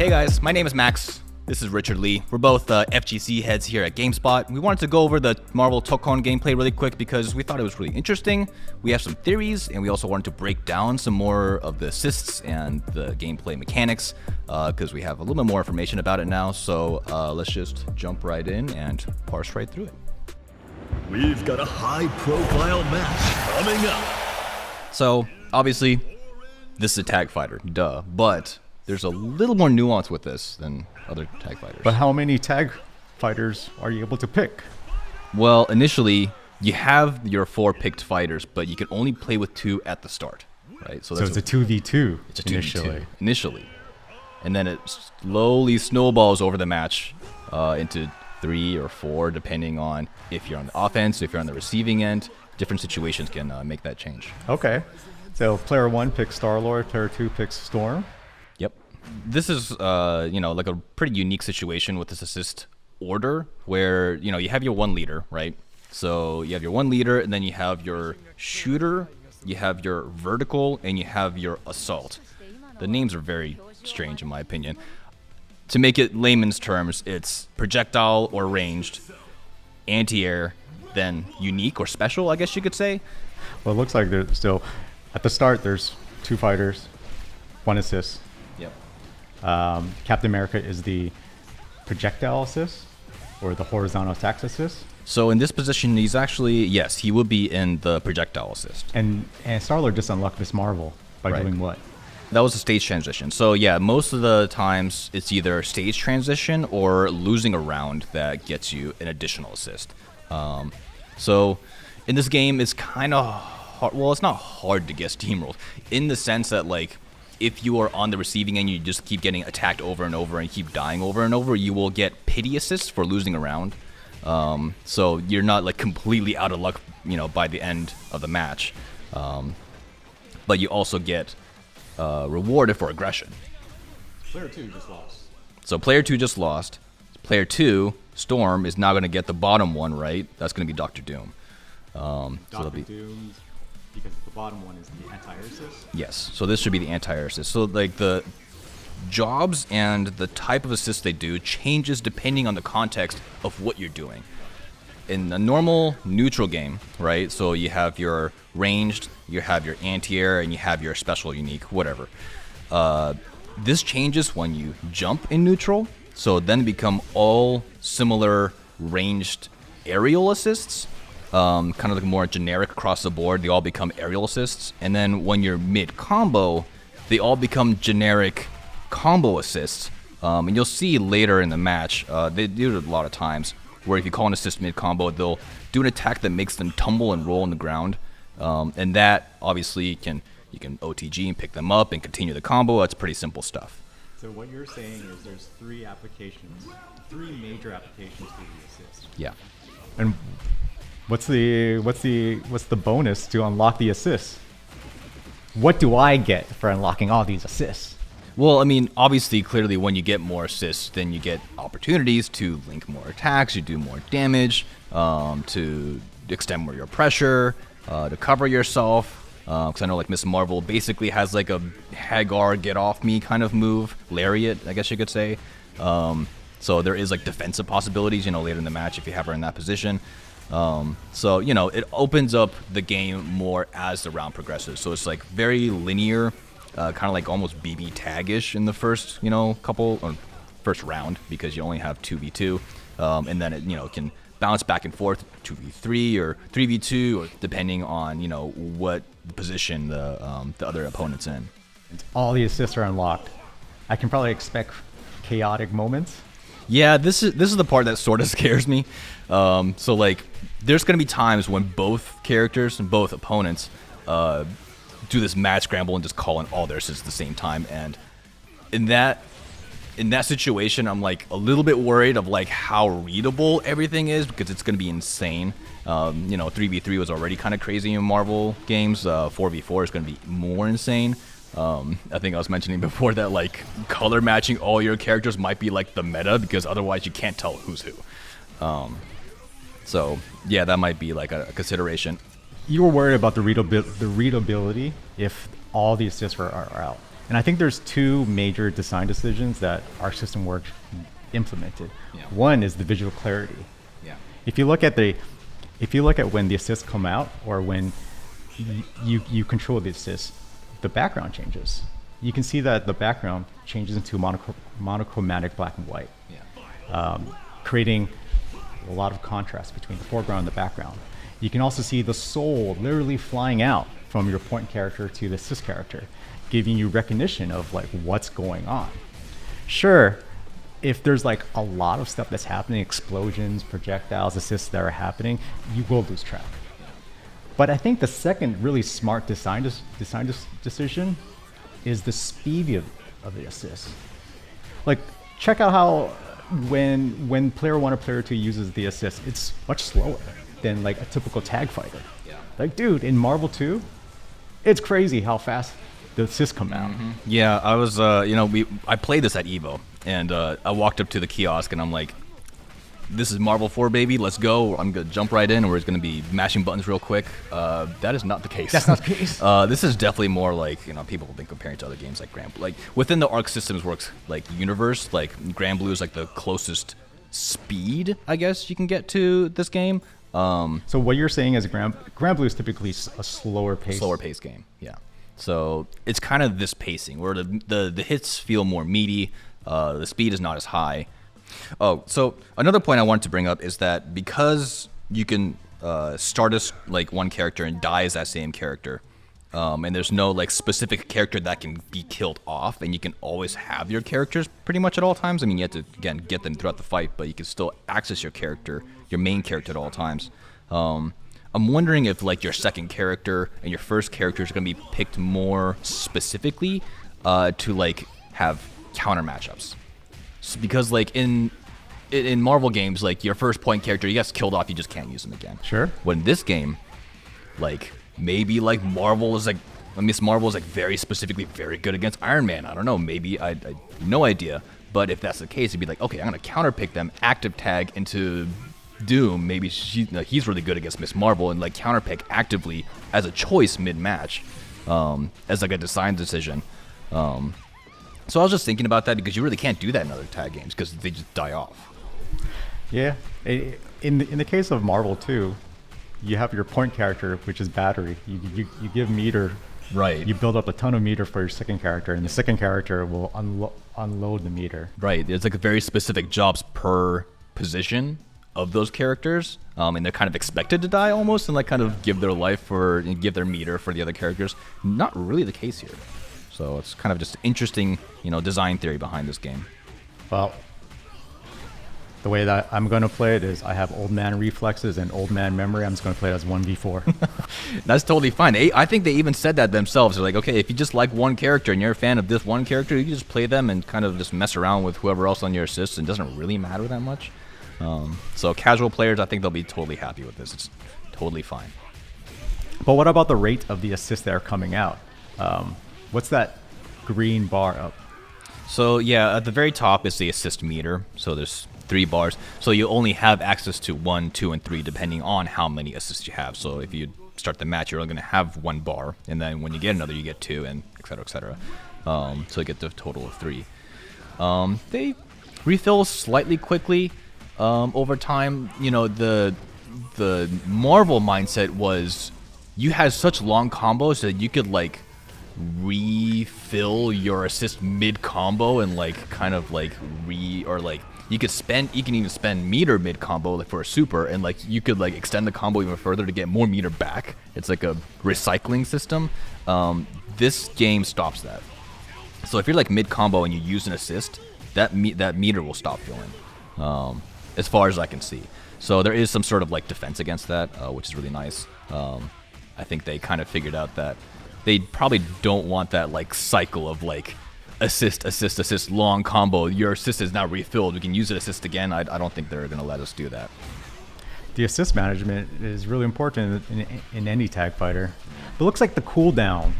Hey guys, my name is Max. This is Richard Lee. We're both FGC heads here at GameSpot. We wanted to go over the Marvel Tokon gameplay really quick because we thought it was really interesting. We have some theories, and we also wanted to break down some more of the assists and the gameplay mechanics because we have a little bit more information about it now. So let's just jump right in and parse right through it. We've got a high-profile match coming up. So obviously, this is a tag fighter, duh. But there's a little more nuance with this than other tag fighters. But how many tag fighters are you able to pick? Well, initially, you have your 4 picked fighters, but you can only play with 2 at the start, right? So it's a 2v2 It's a 2v2 initially. And then it slowly snowballs over the match into 3 or 4, depending on if you're on the offense, if you're on the receiving end. Different situations can make that change. Okay. So player 1 picks Star-Lord, player 2 picks Storm. Yep. This is, like a pretty unique situation with this assist order where, you have your 1 leader, right? So you have your 1 leader, and then you have your shooter, you have your vertical, and you have your assault. The names are very strange in my opinion. To make it layman's terms, it's projectile or ranged, anti-air, then unique or special, I guess you could say. Well, it looks like there's still, at the start, there's 2 fighters, 1 assist. Yep. Captain America is the projectile assist or the horizontal attacks assist. So in this position, he's actually, yes, he would be in the projectile assist. And Star-Lord just unlocked Miss Marvel by doing what? That was a stage transition. So yeah, most of the times it's either stage transition or losing a round that gets you an additional assist. So in this game, it's kind of hard. Well, it's not hard to get steamrolled in the sense that, like, if you are on the receiving end, you just keep getting attacked over and over and keep dying over and over, you will get pity assists for losing a round. So you're not like completely out of luck, by the end of the match. But you also get rewarded for aggression. Player 2 just lost. So player 2 just lost. Player 2, Storm, is now going to get the bottom one, right? That's going to be Dr. Doom. Dr. Doom, because the bottom one is the anti-air assist? Yes, so this should be the anti-air assist. So like the jobs and the type of assist they do changes depending on the context of what you're doing. In a normal neutral game, right? So you have your ranged, you have your anti-air, and you have your special unique, whatever. This changes when you jump in neutral, so then become all similar ranged aerial assists, kind of like more generic across the board. They all become aerial assists, and then when you're mid-combo, they all become generic combo assists. And you'll see later in the match, they do it a lot of times, where if you call an assist mid-combo, they'll do an attack that makes them tumble and roll on the ground. And that, obviously, you can OTG and pick them up and continue the combo. That's pretty simple stuff. So what you're saying is there's 3 applications, 3 major applications for the assist. Yeah. And what's the bonus to unlock the assists? What do I get for unlocking all these assists? Well, I mean, obviously, clearly, when you get more assists, then you get opportunities to link more attacks, you do more damage, to extend more your pressure, to cover yourself. Because I know, like, Miss Marvel basically has, like, a Hagar get-off-me kind of move. Lariat, I guess you could say. So there is, like, defensive possibilities, later in the match if you have her in that position. So, it opens up the game more as the round progresses. So it's, like, very linear. Kind of like almost BB tag-ish in the first, first round, because you only have 2v2, and then it, can bounce back and forth 2v3 or 3v2, or depending on what position the other opponent's in. All the assists are unlocked. I can probably expect chaotic moments. Yeah, this is the part that sort of scares me. So like, there's gonna be times when both characters and both opponents do this mad scramble and just call in all their assists at the same time, and in that situation, I'm like a little bit worried of like how readable everything is, because it's gonna be insane. 3v3 was already kind of crazy in Marvel games. 4v4 is gonna be more insane. I think I was mentioning before that like color matching all your characters might be like the meta, because otherwise you can't tell who's who. So yeah, that might be like a consideration. You were worried about the readability if all the assists are out. And I think there's two major design decisions that Arc System Works implemented. Yeah. One is the visual clarity. Yeah. If you look at when the assists come out, or when you control the assist, the background changes. You can see that the background changes into monochromatic black and white, creating a lot of contrast between the foreground and the background. You can also see the soul literally flying out from your point character to the assist character, giving you recognition of like what's going on. Sure, if there's like a lot of stuff that's happening, explosions, projectiles, assists that are happening, you will lose track. But I think the second really smart design decision is the speed of the assist. Like, check out how when player 1 or player 2 uses the assist, it's much slower than like a typical tag fighter. Yeah. Like, dude, in Marvel 2, it's crazy how fast the assists come out. Yeah, I was, I played this at Evo, and I walked up to the kiosk, and I'm like, this is Marvel 4, baby, let's go. I'm going to jump right in, and we're just going to be mashing buttons real quick. That is not the case. That's not the case. This is definitely more like, people have been comparing to other games like Grand Blue. Like, within the Arc Systems Works, like, universe, like, Grand Blue is, like, the closest speed, I guess, you can get to this game. So what you're saying is Grand Blue is typically a slower pace. Slower pace game, yeah. So it's kind of this pacing where the hits feel more meaty, the speed is not as high. Oh, so another point I wanted to bring up is that because you can start as like one character and die as that same character, and there's no like specific character that can be killed off, and you can always have your characters pretty much at all times. I mean, you have to again get them throughout the fight, but you can still access your character, your main character at all times. I'm wondering if like your second character and your first character is going to be picked more specifically to like have counter matchups. So because like in Marvel games, like your first point character, he gets killed off, you just can't use him again. Sure. When this game, like maybe like Miss Marvel is like very specifically very good against Iron Man. I don't know. Maybe I no idea. But if that's the case, it'd be like, okay, I'm gonna counter pick them, active tag into Doom. Maybe he's really good against Miss Marvel, and like counter pick actively as a choice mid match, as like a design decision. So I was just thinking about that because you really can't do that in other tag games because they just die off. Yeah, in the case of Marvel 2, you have your point character, which is battery. You give meter. Right. You build up a ton of meter for your second character, and the second character will unload the meter. Right. There's like very specific jobs per position of those characters, and they're kind of expected to die almost, and like kind of give their life and give their meter for the other characters. Not really the case here. So it's kind of just interesting, design theory behind this game. Well, the way that I'm going to play it is I have old man reflexes and old man memory. I'm just going to play it as 1v4. That's totally fine. I think they even said that themselves. They're like, okay, if you just like one character and you're a fan of this one character, you can just play them and kind of just mess around with whoever else on your assists, and it doesn't really matter that much. So casual players, I think they'll be totally happy with this. It's totally fine. But what about the rate of the assists that are coming out? What's that green bar up? So yeah, at the very top is the assist meter. So there's 3 bars. So you only have access to 1, 2, and 3 depending on how many assists you have. So if you start the match, you're only going to have 1 bar, and then when you get another, you get 2, and et cetera, et cetera. So you get the total of 3. They refill slightly quickly over time. The Marvel mindset was you had such long combos that you could like refill your assist mid combo and like kind of like you can even spend meter mid combo like for a super, and like you could like extend the combo even further to get more meter back. It's like a recycling system. This game stops that. So if you're like mid combo and you use an assist, that meter will stop filling, as far as I can see. So there is some sort of like defense against that, which is really nice. I think they kind of figured out that they probably don't want that like cycle of like assist, long combo. Your assist is now refilled. We can use it assist again. I don't think they're going to let us do that. The assist management is really important in any tag fighter. But it looks like the cooldown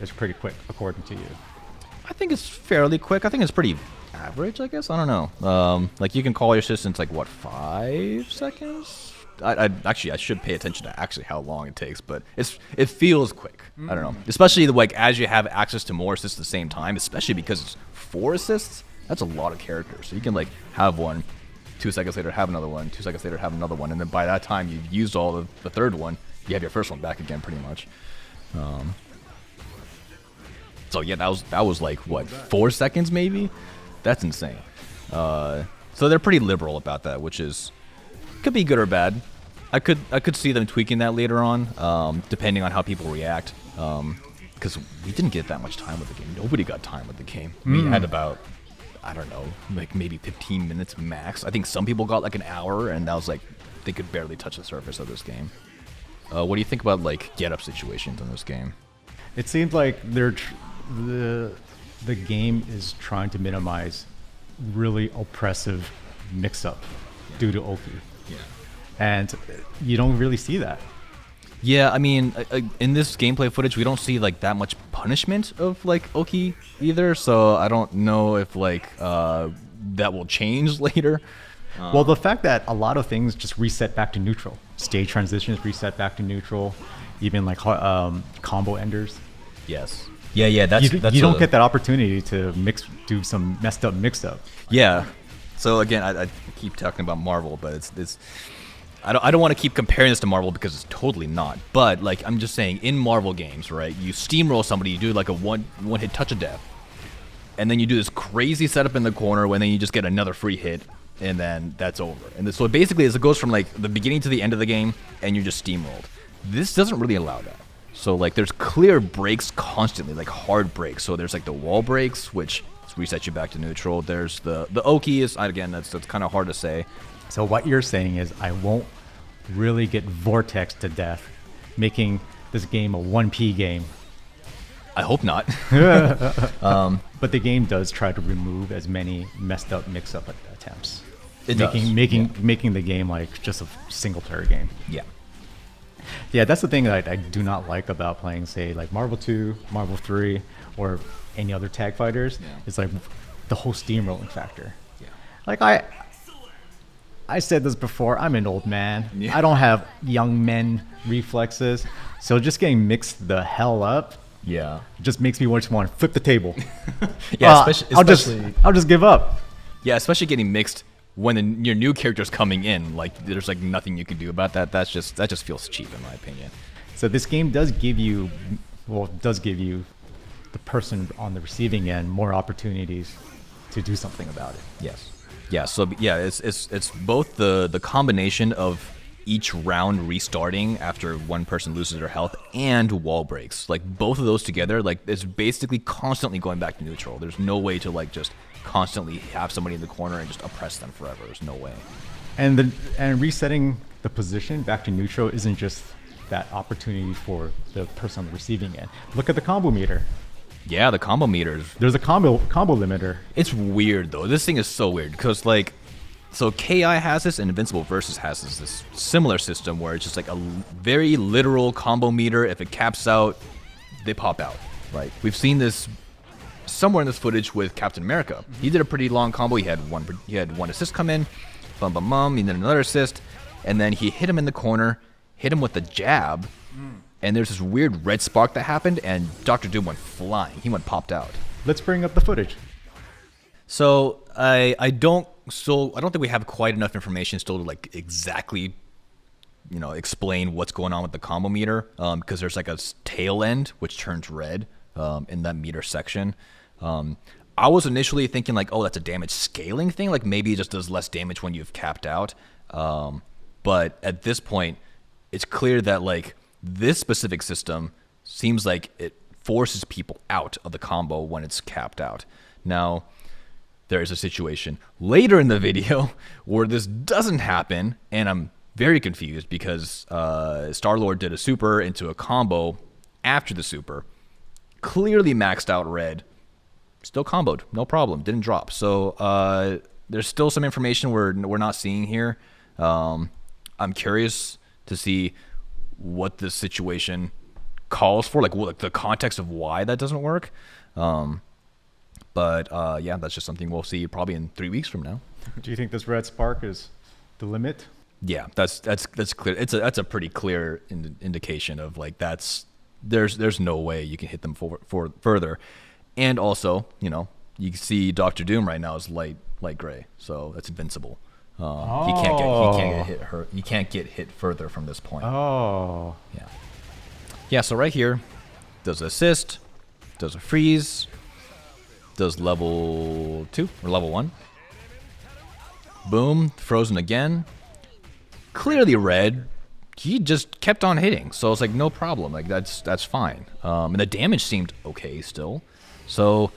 is pretty quick, according to you. I think it's fairly quick. I think it's pretty average, I guess. I don't know. Like you can call your assistants like what, 5 seconds? I should pay attention to actually how long it takes, but it feels quick. I don't know, especially like as you have access to more assists at the same time, especially because it's 4 assists. That's a lot of characters, so you can like have one, 2 seconds later have another one, 2 seconds later have another one, and then by that time you've used all of the third one, you have your first one back again, pretty much. So yeah, that was like what, 4 seconds maybe? That's insane. So they're pretty liberal about that, which is could be good or bad. I could see them tweaking that later on, depending on how people react. Because we didn't get that much time with the game. Nobody got time with the game. We had about, I don't know, like maybe 15 minutes max. I think some people got like an hour, and that was like they could barely touch the surface of this game. What do you think about like get-up situations in this game? It seems like the game is trying to minimize really oppressive mix-up due to Oki. Yeah. And you don't really see that. Yeah, I mean, in this gameplay footage, we don't see like that much punishment of like Oki either. So I don't know if like that will change later. Well, the fact that a lot of things just reset back to neutral. Stage transitions reset back to neutral. Even like combo enders. Yes. Yeah. That's you don't get that opportunity to do some messed up mix-up. Yeah. So again, I keep talking about Marvel, but it's I don't want to keep comparing this to Marvel because it's totally not. But like I'm just saying, in Marvel games, right? You steamroll somebody, you do like a one hit touch of death, and then you do this crazy setup in the corner, when then you just get another free hit, and then that's over. And so basically, it goes from like the beginning to the end of the game, and you're just steamrolled. This doesn't really allow that. So like there's clear breaks constantly, like hard breaks. So there's like the wall breaks, which resets you back to neutral. There's the Oki is, again, that's kind of hard to say. So what you're saying is I won't really get vortex to death, making this game a 1P game. I hope not. But the game does try to remove as many messed up mix-up attempts. Making the game like just a single player game. Yeah. Yeah, that's the thing that I do not like about playing, say, like Marvel 2, Marvel 3, or any other tag fighters. Yeah. It's like the whole steamrolling factor. Yeah. Like I said this before, I'm an old man. Yeah. I don't have young men reflexes. So just getting mixed the hell up just makes me just want to flip the table. Yeah, I'll just give up. Yeah, especially getting mixed when your new character's coming in. Like there's like nothing you can do about that. That just feels cheap in my opinion. So this game does give you the person on the receiving end more opportunities to do something about it. Yes. Yeah. So yeah, it's both the combination of each round restarting after one person loses their health and wall breaks. Like both of those together, like it's basically constantly going back to neutral. There's no way to like just constantly have somebody in the corner and just oppress them forever. There's no way. And resetting the position back to neutral isn't just that opportunity for the person on the receiving end. Look at the combo meter. Yeah, the combo meters. There's a combo limiter. It's weird though. This thing is so weird because like, so KI has this and Invincible Versus has this similar system where it's just like a very literal combo meter. If it caps out, they pop out. Right. We've seen this somewhere in this footage with Captain America. He did a pretty long combo. He had one assist come in, bum bum bum. He did another assist, and then he hit him in the corner, hit him with the jab. And there's this weird red spark that happened, and Dr. Doom went flying. He went popped out. Let's bring up the footage. So I don't think we have quite enough information still to like exactly, explain what's going on with the combo meter, because there's like a tail end which turns red in that meter section. I was initially thinking like, oh, that's a damage scaling thing. Like maybe it just does less damage when you've capped out. But at this point, it's clear that like this specific system seems like it forces people out of the combo when it's capped out. Now, there is a situation later in the video where this doesn't happen, and I'm very confused because Star-Lord did a super into a combo after the super. Clearly maxed out red. Still comboed, no problem, didn't drop. So there's still some information we're not seeing here. I'm curious to see what this situation calls for, like the context of why that doesn't work. But yeah, that's just something we'll see probably in 3 weeks from now. Do you think this red spark is the limit? Yeah, that's clear. That's a pretty clear indication of like there's no way you can hit them for further, and also you can see Doctor Doom right now is light gray, so that's invincible. He can't get hit further from this point. Oh. Yeah. So right here, does assist, does a freeze, does level 2 or level 1. Boom, frozen again. Clearly red. He just kept on hitting, so it's like no problem. Like that's fine. And the damage seemed okay still. So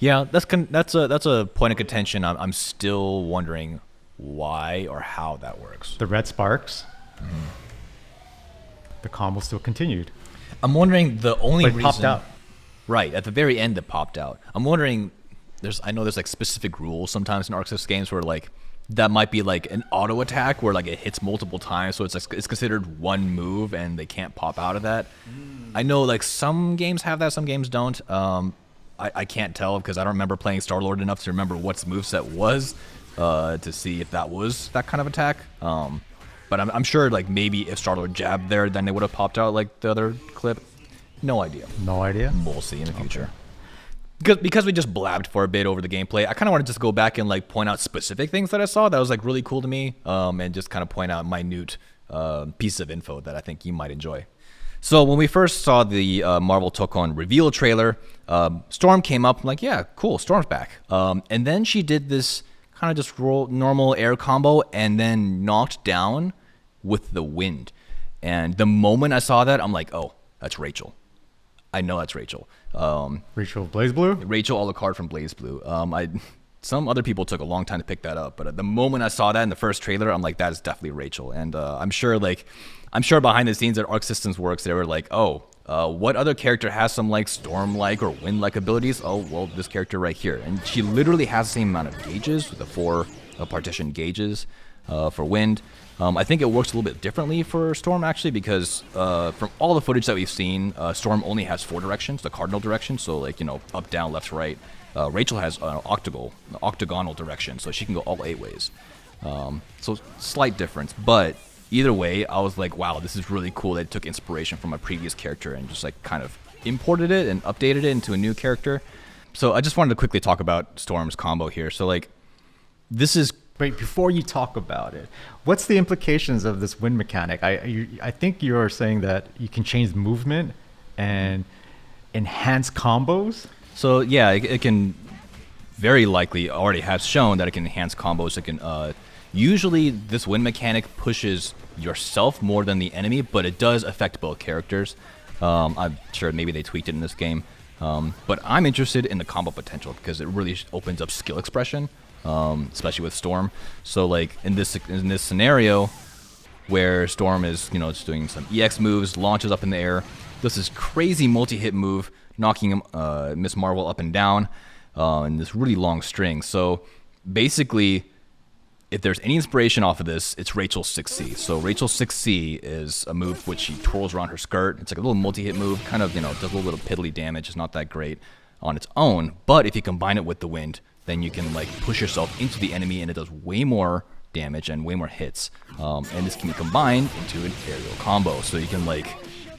yeah, that's a point of contention. I'm still wondering why or how that works. The red sparks. The combo still continued. I'm wondering the only reason. Popped out. Right at the very end, it popped out. I'm wondering. I know there's like specific rules sometimes in Arc Sys games where like that might be like an auto attack where like it hits multiple times, so it's considered one move and they can't pop out of that. I know like some games have that, some games don't. I can't tell because I don't remember playing Star-Lord enough to remember what moveset was to see if that was that kind of attack. But I'm sure like maybe if Star-Lord jabbed there, then it would have popped out like the other clip. No idea. No idea? We'll see in the future. Because we just blabbed for a bit over the gameplay, I kind of want to just go back and like point out specific things that I saw that was like really cool to me, and just kind of point out minute pieces of info that I think you might enjoy. So when we first saw the Marvel Tokon reveal trailer, Storm came up. I'm like, yeah, cool, Storm's back. And then she did this kind of just normal air combo and then knocked down with the wind. And the moment I saw that, I'm like, oh, that's Rachel. I know that's Rachel. Rachel BlazBlue? Rachel Alucard from BlazBlue. Some other people took a long time to pick that up, but at the moment I saw that in the first trailer, I'm like, that is definitely Rachel. And I'm sure behind the scenes at Arc Systems Works, they were like, oh, what other character has some like storm-like or wind-like abilities? Oh, well, this character right here. And she literally has the same amount of gauges, with the 4 partition gauges for wind. I think it works a little bit differently for Storm, actually, because from all the footage that we've seen, Storm only has 4 directions, the cardinal direction, so like, up, down, left, right. Rachel has an octagonal direction, so she can go all 8 ways. So slight difference, but either way, I was like, wow, this is really cool. They took inspiration from a previous character and just like kind of imported it and updated it into a new character. So I just wanted to quickly talk about Storm's combo here. So like, this is... Wait, before you talk about it, what's the implications of this wind mechanic? I think you're saying that you can change movement and enhance combos? So yeah, it can very likely already has shown that it can enhance combos. It can usually this wind mechanic pushes yourself more than the enemy, but it does affect both characters. I'm sure maybe they tweaked it in this game, but I'm interested in the combo potential because it really opens up skill expression, especially with Storm. So like in this scenario where Storm is just doing some EX moves, launches up in the air, does this crazy multi-hit move, knocking Miss Marvel up and down in this really long string. So basically, if there's any inspiration off of this, it's Rachel's 6C. So Rachel's 6C is a move which she twirls around her skirt. It's like a little multi-hit move, kind of, does a little bit of piddly damage. It's not that great on its own, but if you combine it with the wind, then you can like push yourself into the enemy and it does way more damage and way more hits. And this can be combined into an aerial combo. So you can like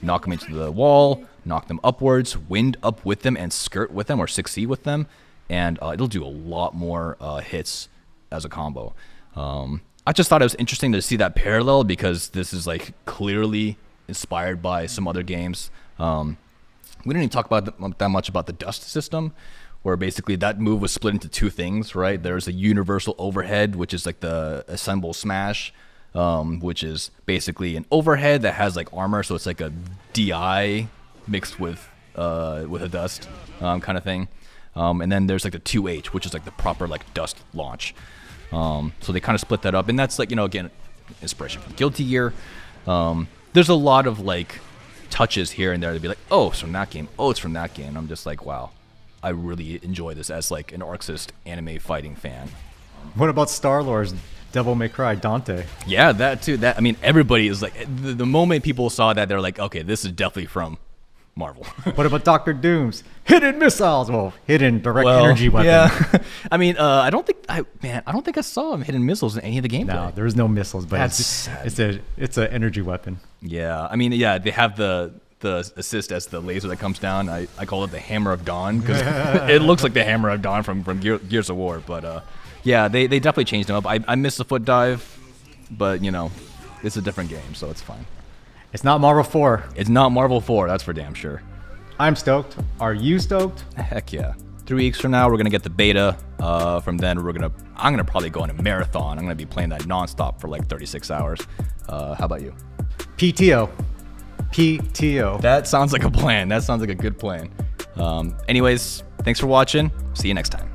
knock them into the wall, knock them upwards, wind up with them and skirt with them or 6C with them. And it'll do a lot more hits as a combo. I just thought it was interesting to see that parallel because this is like clearly inspired by some other games. We didn't even talk about that much about the dust system, where basically that move was split into 2 things, right? There's a universal overhead, which is like the assemble smash, which is basically an overhead that has like armor, so it's like a DI mixed with a dust kind of thing. And then there's like the 2H, which is like the proper like dust launch. So they kind of split that up, and that's like, again, inspiration from Guilty Gear. There's a lot of like touches here and there to be like, oh, it's from that game. Oh, it's from that game. I'm just like, wow, I really enjoy this as like an Arc Sys anime fighting fan. What about Star-Lord's Devil May Cry Dante? Yeah, that too. Everybody is like, the moment people saw that, they're like, okay, this is definitely from Marvel. What about Doctor Doom's hidden missiles? Well, hidden direct energy weapon. Yeah. I mean, I don't think I saw him hidden missiles in any of the gameplay. No, there was no missiles, but That's it's an energy weapon. Yeah, I mean, yeah, they have the assist as the laser that comes down. I call it the Hammer of Dawn because it looks like the Hammer of Dawn from Gears of War. But yeah, they definitely changed them up. I missed the foot dive, but you know, it's a different game, so it's fine. It's not Marvel 4. It's not Marvel 4, that's for damn sure. I'm stoked. Are you stoked? Heck yeah. 3 weeks from now, we're gonna get the beta. From then, I'm gonna probably go on a marathon. I'm gonna be playing that nonstop for like 36 hours. How about you? PTO. PTO. That sounds like a plan. That sounds like a good plan. Anyways, thanks for watching. See you next time.